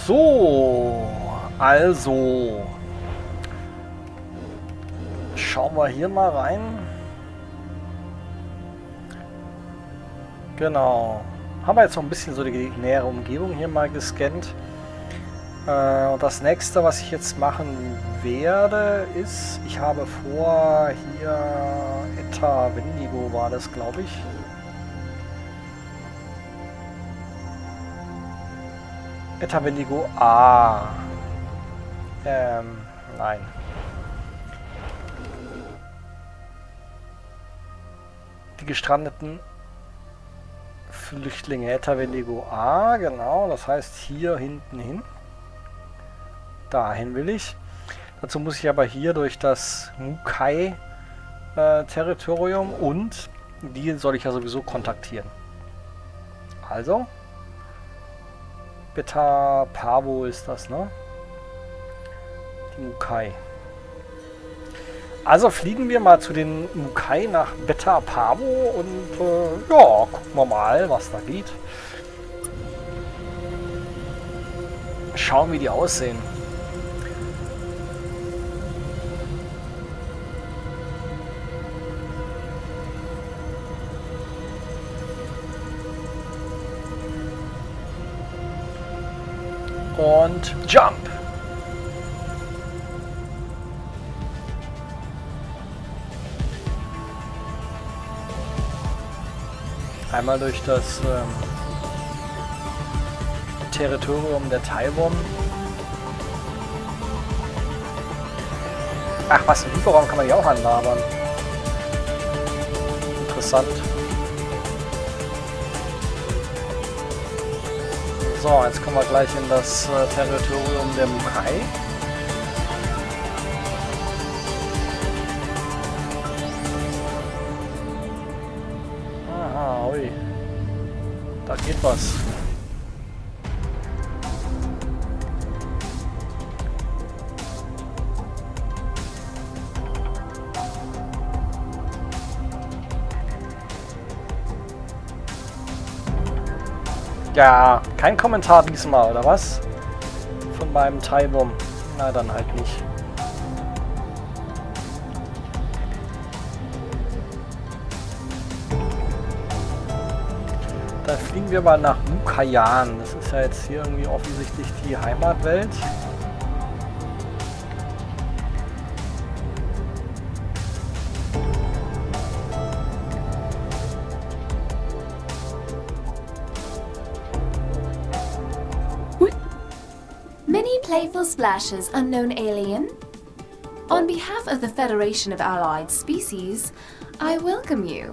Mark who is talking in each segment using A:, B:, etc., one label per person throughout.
A: So, also schauen wir hier mal rein. Genau. Haben wir jetzt noch ein bisschen so die nähere Umgebung hier mal gescannt. Und das nächste, was ich jetzt machen werde, ist, ich habe vor, hier Etta Wendigo war das, glaube ich. Etta Wendigo A. Nein. Die gestrandeten Flüchtlinge. Etta Wendigo A, genau. Das heißt hier hinten hin. Dahin will ich. Dazu muss ich aber hier durch das MuKay Territorium und die soll ich ja sowieso kontaktieren. Also Beta Pavo ist das, ne? Die MuKay. Also fliegen wir mal zu den MuKay nach Beta Pavo und ja, gucken wir mal, was da geht. Schauen, wie die aussehen. Und Jump! Einmal durch das Territorium der Taiwan. Ach was, im Lieferraum kann man die auch anlabern. Interessant. So, jetzt kommen wir gleich in das Territorium der MuKay. Aha, ui. Da geht was. Ja, kein Kommentar diesmal, oder was? Von meinem Taiwan. Na, dann halt nicht. Dann fliegen wir mal nach MuKayan. Das ist ja jetzt hier irgendwie offensichtlich die Heimatwelt.
B: Playful Splashes, unknown alien. On behalf of the Federation of Allied Species, I welcome you.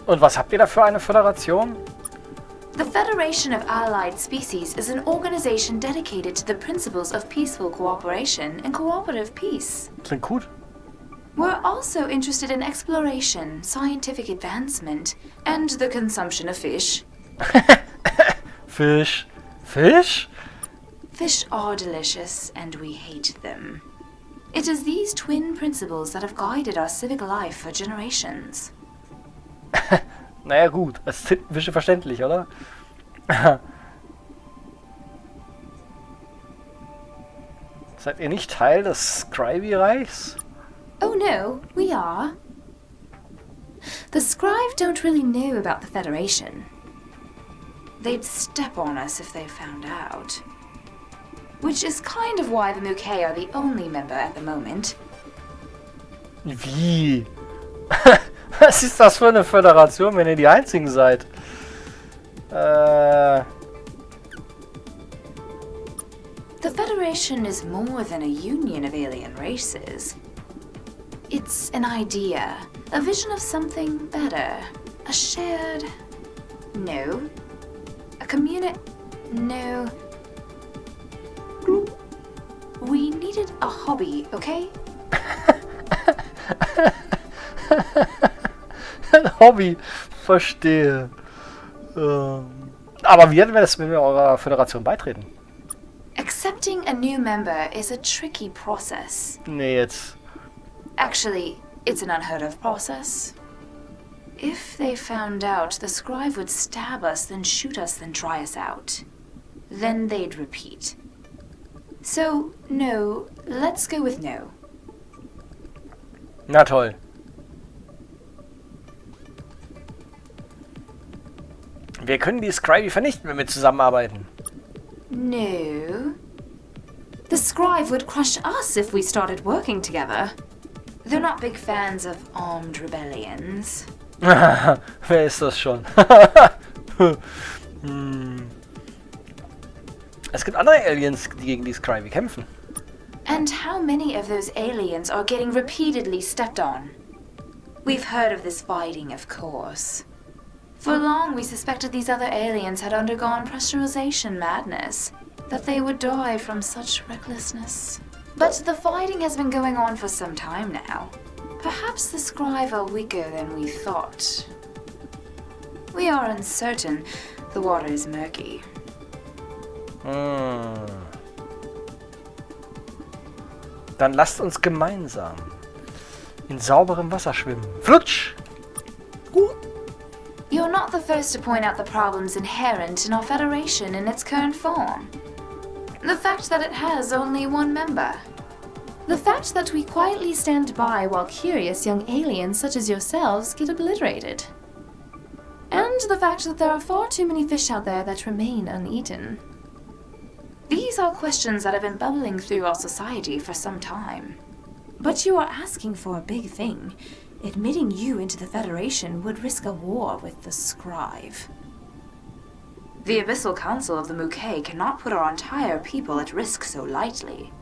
A: Und was habt ihr da für eine Föderation?
B: The Federation of Allied Species is an organization dedicated to the principles of peaceful cooperation and cooperative peace.
A: Klingt gut.
B: We're also interested in exploration, scientific advancement, and the consumption of fish.
A: Fish? Fish?
B: Fish are delicious, and we hate them. It is these twin principles that have guided our civic life for generations.
A: Naja gut, das ist Fische verständlich, oder? Seid ihr nicht Teil des Scribe-Reichs?
B: Oh no, we are. The Scribe don't really know about the Federation. They'd step on us if they found out. Which is kind of why the MuKay are the only member at the moment.
A: Wie? Was ist das für eine Föderation, wenn ihr die einzigen seid?
B: The Federation is more than a union of alien races. It's an idea, a vision of something better, a shared... No. A community... No. We needed a hobby, okay?
A: Ein Hobby, verstehe. Aber wie hätten wir das, wenn wir eurer Föderation beitreten?
B: Accepting a new member is a tricky process.
A: Nee, jetzt.
B: Actually, it's an unheard of process. If they found out, the scribe would stab us, then shoot us, then try us out. Then they'd repeat. So, no, let's go with no.
A: Na toll. Wir können die Scribe vernichten, wenn wir zusammenarbeiten.
B: No. The scribe would crush us if we started working together. They're not big fans of armed rebellions.
A: Wer ist das schon? Es gibt andere Aliens, die gegen die Scribe kämpfen.
B: And how many of those aliens are getting repeatedly stepped on? We've heard of this fighting, of course. For long, we suspected these other aliens had undergone pressurization madness, that they would die from such recklessness. But the fighting has been going on for some time now. Perhaps the scribe are weaker than we thought. We are uncertain. The water is murky.
A: Dann lasst uns gemeinsam in sauberem Wasser schwimmen. Flutsch!
B: You're not the first to point out the problems inherent in our Federation in its current form. The fact that it has only one member. The fact that we quietly stand by while curious young aliens such as yourselves get obliterated. And the fact that there are far too many fish out there that remain uneaten. These are questions that have been bubbling through our society for some time. But you are asking for a big thing. Admitting you into the Federation would risk a war with the scribe. The Abyssal Council of the MuKay cannot put our entire people at risk so lightly.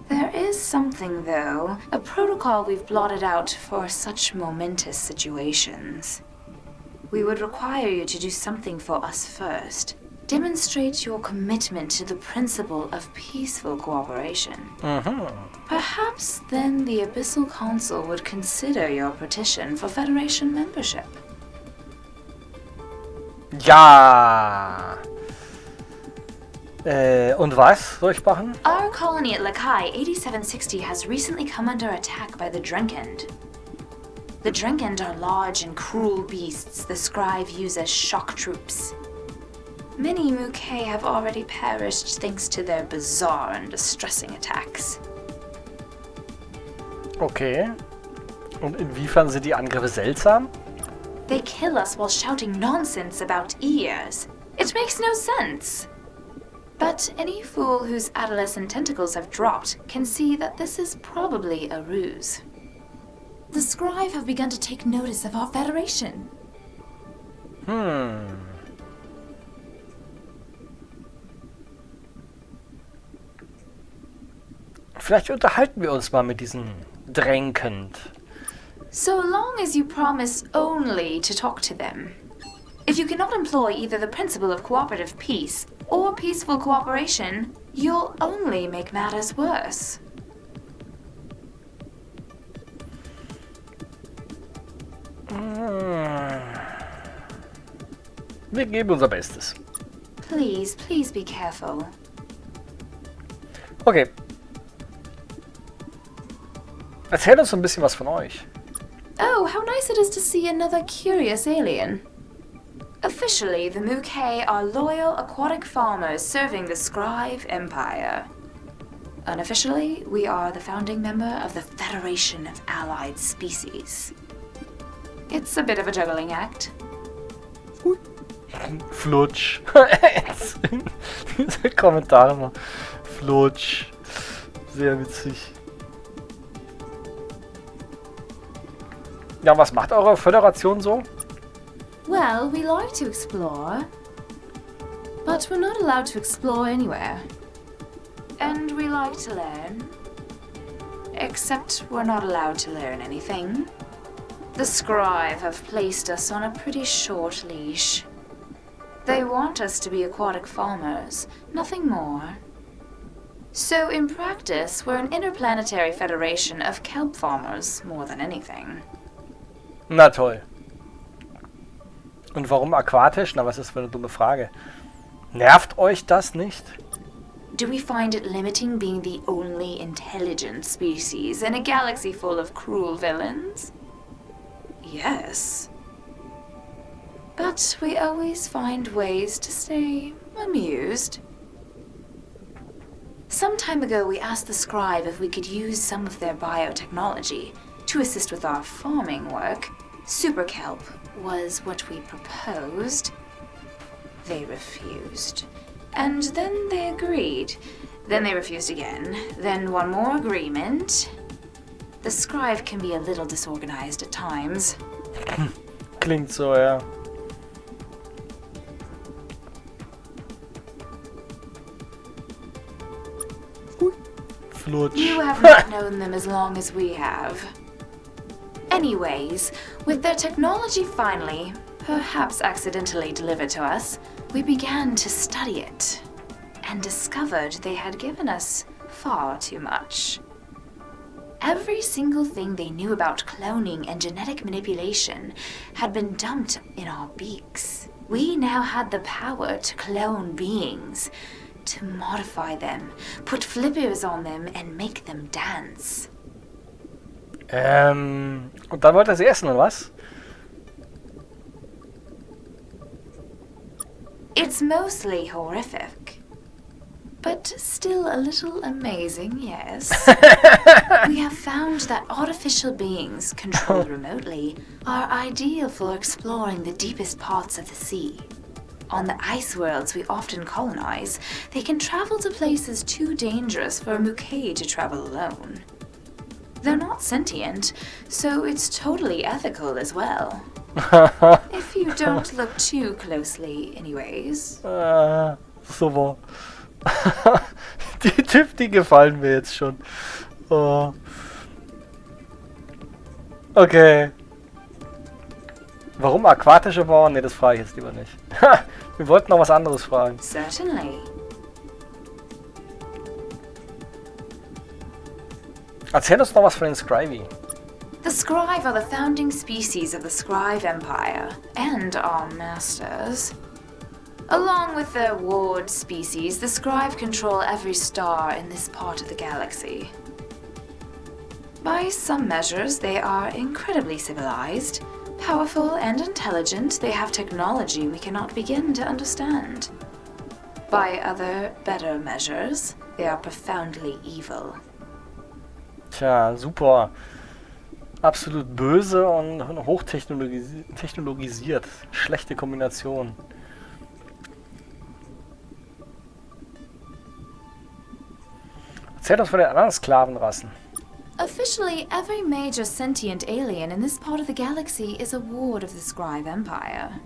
B: There is something, though, a protocol we've blotted out for such momentous situations. We would require you to do something for us first. Demonstrate your commitment to the principle of peaceful cooperation. Perhaps then the Abyssal Council would consider your petition for Federation membership.
A: Ja! Und was soll ich machen?
B: Our colony at Lakai 8760 has recently come under attack by the Drenkend. The Drenkend are large and cruel beasts the scribe use as shock troops. Many MuKay have already perished thanks to their bizarre and distressing attacks.
A: Okay. Und inwiefern sind die Angriffe seltsam?
B: They kill us while shouting nonsense about ears. It makes no sense. But any fool whose adolescent tentacles have dropped can see that this is probably a ruse. The scribe have begun to take notice of our Federation.
A: Vielleicht unterhalten wir uns mal mit diesen Drenkend.
B: So long as you promise only to talk to them. If you cannot employ either the principle of cooperative peace or peaceful cooperation, you'll only make matters worse.
A: Wir geben unser Bestes.
B: Please, please be careful.
A: Okay. Erzählt uns so ein bisschen was von euch.
B: Oh, how nice it is to see another curious alien. Officially, the MuKay are loyal aquatic farmers serving the Scribe Empire. Unofficially, we are the founding member of the Federation of Allied Species. It's a bit of a juggling act.
A: Flutsch. Diese Kommentare mal. Flutsch. Sehr witzig. Ja, was macht eure Föderation so?
B: Well, we like to explore, but we're not allowed to explore anywhere. And we like to learn, except we're not allowed to learn anything. The Scribe have placed us on a pretty short leash. They want us to be aquatic farmers, nothing more. So in practice, we're an interplanetary federation of kelp farmers more than anything.
A: Na toll. Und warum aquatisch? Na, was ist für eine dumme Frage. Nervt euch das nicht?
B: Do we find it limiting being the only intelligent species in a galaxy full of cruel villains? yes. But we always find ways to stay amused. Some time ago, we asked the scribe if we could use some of their biotechnology to assist with our farming work. Super kelp was what we proposed. They refused. And then they agreed. Then they refused again. Then one more agreement. The scribe can be a little disorganized at times.
A: Klingt so, ja. Flutsch.
B: You have not known them as long as we have. Anyways, with their technology finally, perhaps accidentally delivered to us, we began to study it, and discovered they had given us far too much. Every single thing they knew about cloning and genetic manipulation had been dumped in our beaks. We now had the power to clone beings, to modify them, put flippers on them, and make them dance.
A: Und dann wollt ihr sie essen, oder was?
B: It's mostly horrific, but still a little amazing, yes. We have found that artificial beings controlled remotely are ideal for exploring the deepest parts of the sea. On the ice worlds we often colonize, they can travel to places too dangerous for MuKay to travel alone. They're not sentient, so it's totally ethical as well. If you don't look too closely, anyways.
A: Super. Die Typen, die gefallen mir jetzt schon. Oh. Okay. Warum aquatische Bauern? Ne, das frage ich jetzt lieber nicht. Wir wollten noch was anderes fragen.
B: Certainly.
A: Erzähl uns noch was von den Scrivi.
B: The Scrive are the founding species of the Scrive Empire, and our masters. Along with their ward species, the Scrive control every star in this part of the galaxy. By some measures, they are incredibly civilized. Powerful and intelligent, they have technology we cannot begin to understand. By other, better measures, they are profoundly evil.
A: Tja, super. Absolut böse und hochtechnologisiert. Schlechte Kombination. Erzähl uns von den anderen Sklavenrassen.
B: Officially, every major sentient alien in this part of the galaxy is a ward of the Scribe Empire.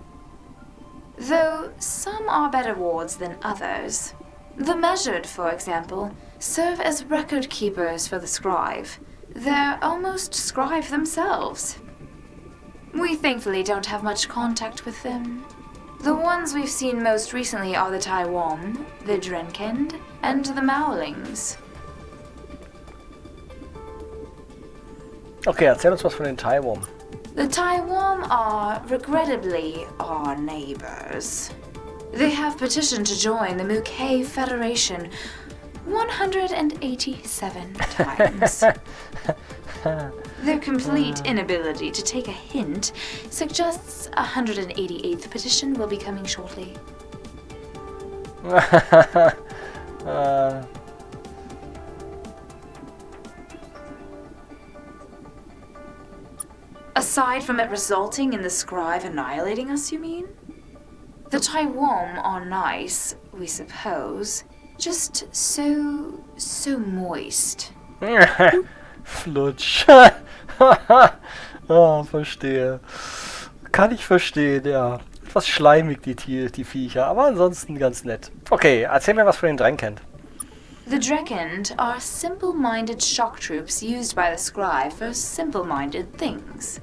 B: Though some are better wards than others. The Measured, for example, serve as record keepers for the Scribe. They're almost Scribe themselves. We thankfully don't have much contact with them. The ones we've seen most recently are the Taiwan, the Drenkend, and the Maolings.
A: Okay, erzähl uns was von den Taiwan.
B: The Taiwan are, regrettably, our neighbors. They have petitioned to join the MuKay Federation 187 times. Their complete inability to take a hint suggests a 188th petition will be coming shortly. Aside from it resulting in the Scribe annihilating us, you mean? The Taiwan are nice, we suppose. Just so moist.
A: Flutsch. Oh, verstehe. Kann ich verstehen, ja. Etwas schleimig, die Viecher, aber ansonsten ganz nett. Okay, erzähl mir was von den Drenkend.
B: The Drenkend are simple-minded shock troops used by the Scribe for simple-minded things.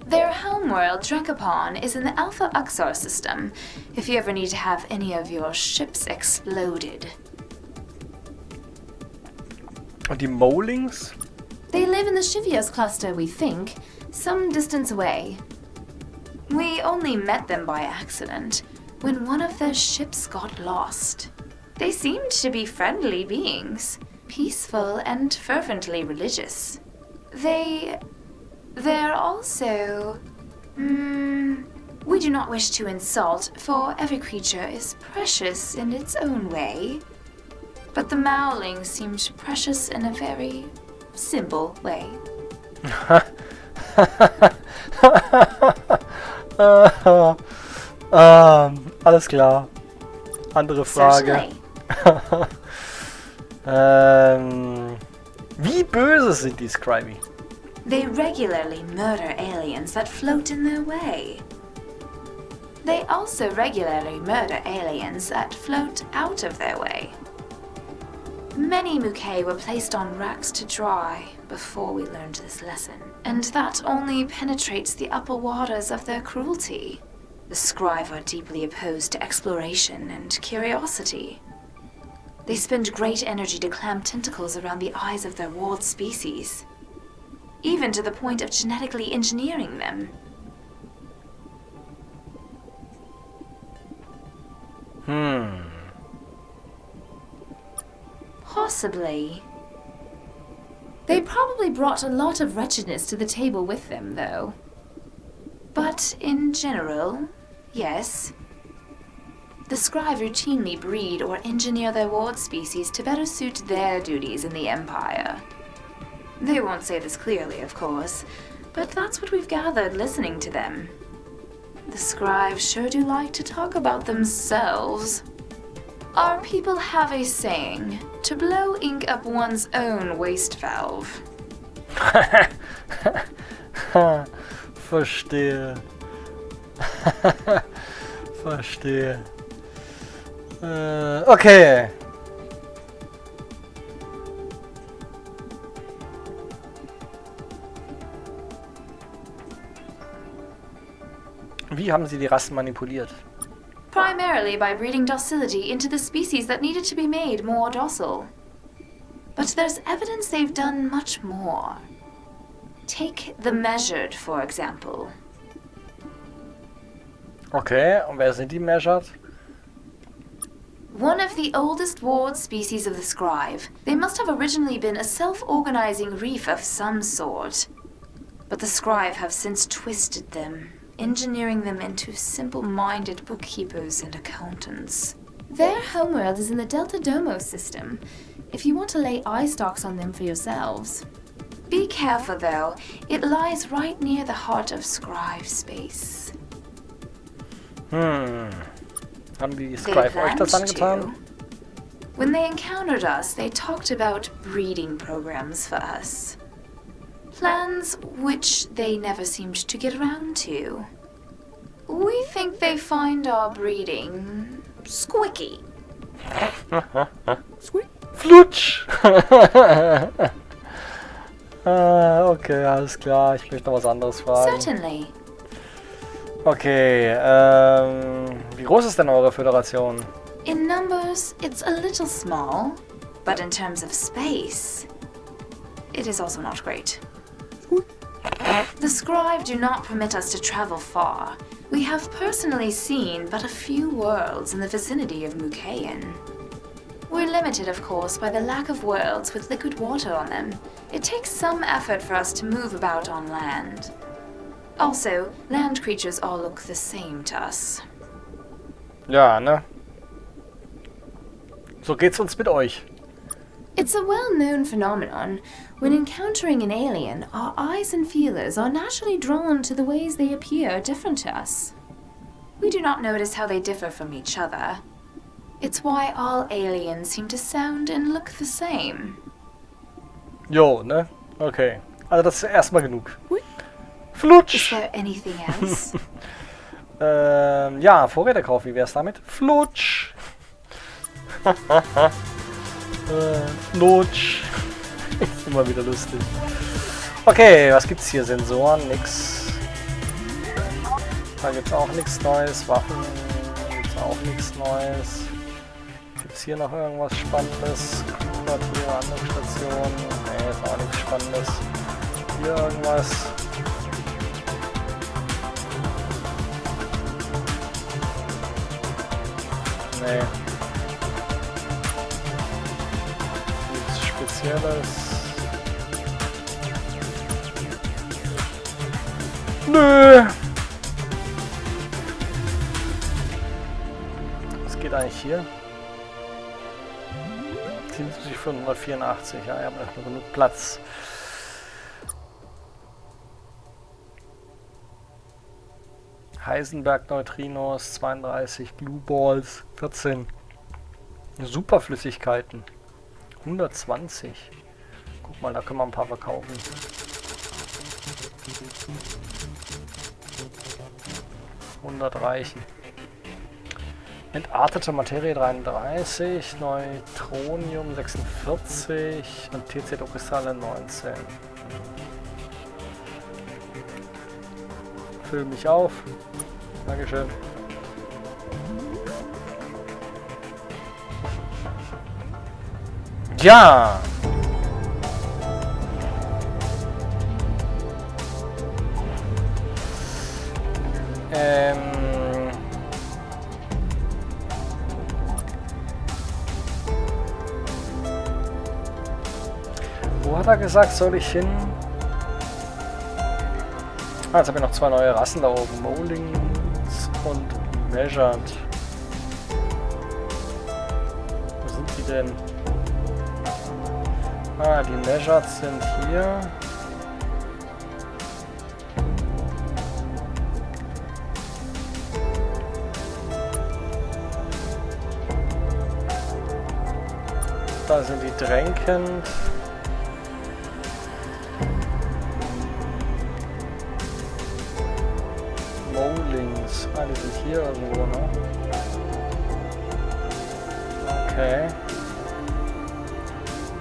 B: Their homeworld, Drankapon, is in the Alpha Uxor system, if you ever need to have any of your ships exploded.
A: Und die Maolings?
B: They live in the Shivios cluster, we think, some distance away. We only met them by accident, when one of their ships got lost. They seemed to be friendly beings, peaceful and fervently religious. They They're also... we do not wish to insult, for every creature is precious in its own way. But the Mowling seemed precious in a very simple way.
A: Alles klar. Andere Frage. Wie böse sind die Scriby?
B: They regularly murder aliens that float in their way. They also regularly murder aliens that float out of their way. Many MuKay were placed on racks to dry before we learned this lesson, and that only penetrates the upper waters of their cruelty. The Scribe are deeply opposed to exploration and curiosity. They spend great energy to clamp tentacles around the eyes of their ward species, even to the point of genetically engineering them. Possibly. They probably brought a lot of wretchedness to the table with them, though. But in general, yes. The Scribe routinely breed or engineer their ward species to better suit their duties in the Empire. They won't say this clearly, of course, but that's what we've gathered listening to them. The Scribes sure do like to talk about themselves. Our people have a saying, to blow ink up one's own waste valve.
A: Verstehe. Verstehe. Okay. Wie haben Sie die Rassen manipuliert?
B: Primarily by breeding docility into the species that needed to be made more docile. But there's evidence they've done much more. Take the Measured, for example.
A: Okay, und wer sind die Measured?
B: One of the oldest ward species of the Scribe. They must have originally been a self-organizing reef of some sort. But the Scribe have since twisted them, engineering them into simple-minded bookkeepers and accountants. Their homeworld is in the Delta Domo system, if you want to lay eye stalks on them for yourselves. Be careful, though. It lies right near the heart of Scribe space.
A: Haben die Scribe euch das angetan?
B: When they encountered us, they talked about breeding programs for us. Plans which they never seemed to get around to. We think they find our breeding squicky.
A: Flutsch! Okay, alles klar. Ich möchte noch was anderes fragen.
B: Certainly.
A: Okay, wie groß ist denn eure Föderation?
B: In numbers, it's a little small, but in terms of space, it is also not great. The Scribe do not permit us to travel far. We have personally seen but a few worlds in the vicinity of MuKayan. We're limited, of course, by the lack of worlds with liquid water on them. It takes some effort for us to move about on land. Also, land creatures all look the same to us.
A: Ja, ne? So geht's uns mit euch.
B: It's a well-known phenomenon. When encountering an alien, our eyes and feelers are naturally drawn to the ways they appear different to us. We do not notice how they differ from each other. It's why all aliens seem to sound and look the same.
A: Jo, ne? Okay. Also das ist erstmal genug. Flutsch!
B: Is there anything else?
A: Ja, Vorrätekauf, wie wär's damit? Flutsch! Flutsch! Ist immer wieder lustig. Okay, was gibt's hier? Sensoren? Nix. Da gibt's auch nichts Neues. Waffen gibt's auch nichts Neues. Gibt's hier noch irgendwas Spannendes? Quartiere, andere Stationen? Nee, ist auch nichts Spannendes. Hier irgendwas? Nee. Nichts Spezielles. Nö. Was geht eigentlich hier? 75.584. Ja, ich habe noch genug Platz. Heisenberg-Neutrinos, 32, Blue Balls, 14. Superflüssigkeiten, 120. Guck mal, da können wir ein paar verkaufen. reichen. Entartete Materie 33, Neutronium 46 und TZO-Kristalle 19. Füll mich auf. Dankeschön. Ja! Wo hat er gesagt, soll ich hin? Ah, jetzt habe ich noch 2 neue Rassen da oben. Molings und Measured. Wo sind die denn? Ah, die Measured sind hier. Da sind die dränkend. Molings. Ah, die sind hier irgendwo, ne? Okay.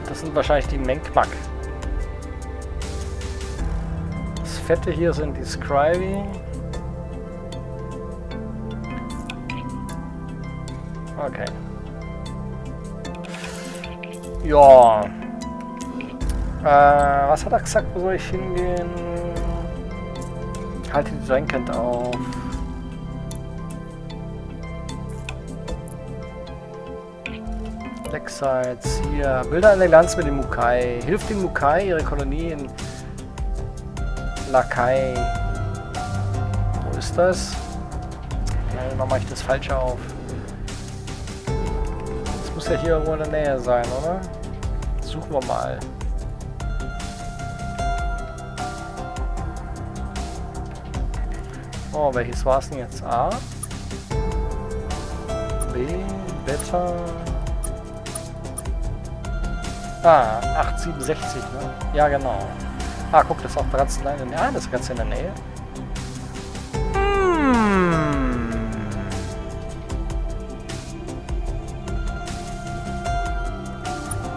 A: Das sind wahrscheinlich die Menkmak. Das Fette hier sind die Scrivey. Okay. Ja. Was hat er gesagt, wo soll ich hingehen? Halte die Dränkend auf. Blacksides hier. Bilder eine Allianz mit dem MuKay. Hilft den MuKay, ihre Kolonie in Lakai. Wo ist das? Ja, dann mache ich das Falsche auf. Das muss ja hier irgendwo in der Nähe sein, oder? Suchen wir mal. Oh, welches war es denn jetzt? A? B? Beta? Ah, 867, ne? Ja, genau. Ah, guck, das ist auch ganz in der Nähe. Ja, das ist ganz in der Nähe.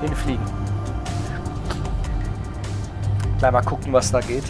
A: Hinfliegen. Gleich mal gucken, was da geht.